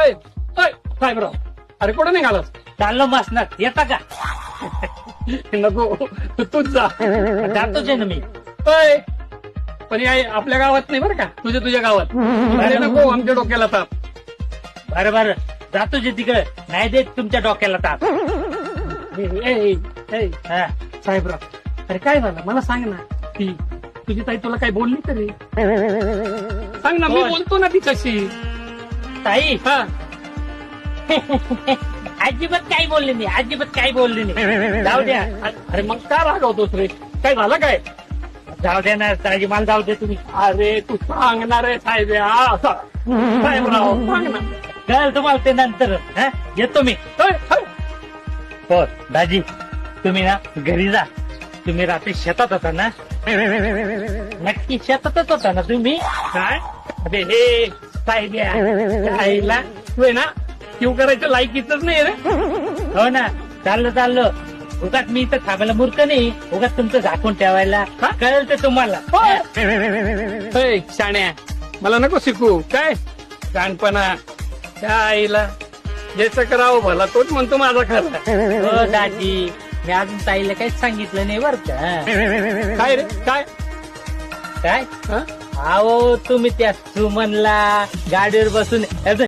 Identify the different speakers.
Speaker 1: अय साहेबराव, अरे कुठं निघालास?
Speaker 2: चाललो बसणार येता का?
Speaker 1: नको, तूच जा.
Speaker 2: जातोच आहे ना मी.
Speaker 1: अय, पण हे आपल्या गावात नाही बरं का, तुझ्या गावात. अरे नको आमच्या डोक्याला ताप.
Speaker 2: बरं बरं जातोच आहे तिकडे, नाही देत तुमच्या डोक्याला ताप.
Speaker 1: ए, ए,
Speaker 2: हा.
Speaker 1: साहेबराव, अरे काय झालं मला सांग ना. ती तुझी ताई तुला काय बोलली तरी? सांग ना, मी
Speaker 2: कोण?
Speaker 1: बोलतो ना तिच्याशी.
Speaker 2: ताई
Speaker 1: हा,
Speaker 2: अजिबात काही बोलले नाही, अजिबात काही बोलले नाही. जाऊ द्या.
Speaker 1: अरे मग का रागवतोस रे? काय झालं काय?
Speaker 2: जाऊ द्या ना ताजी, मला जाऊ दे तुम्ही.
Speaker 1: अरे तू सांगणार आहे साहेब, साहेबराव सांग ना.
Speaker 2: कळलं तुम्हाला ते नंतर. हा? येतो मी.
Speaker 1: अय, अय.
Speaker 2: हो दाजी, तुम्ही ना घरी जा. तुम्ही रात्री शेतात होता ना? नक्की शेतातच होता ना तुम्ही?
Speaker 1: काय? अरे हे साहेब आईला तू आहे ना किव करायचं लायकीच नाही रे.
Speaker 2: हो ना, चाललं उगाच मी इथं थांबायला मूर्ख नाही, उगाच तुमचं झाकून ठेवायला.
Speaker 1: हा?
Speaker 2: कळेल ते तुम्हाला.
Speaker 1: अय, शाण्या मला नको शिकू. काय शहाणपणा त्या आईला ज्याचं करावं भला तोच म्हणतो माझा खरं.
Speaker 2: हो दाजी, मी अजून ताईला काहीच सांगितलं नाही बरं का.
Speaker 1: काय रे काय?
Speaker 2: काय?
Speaker 1: हा?
Speaker 2: अहो तुम्ही त्या सुमनला गाडीवर बसून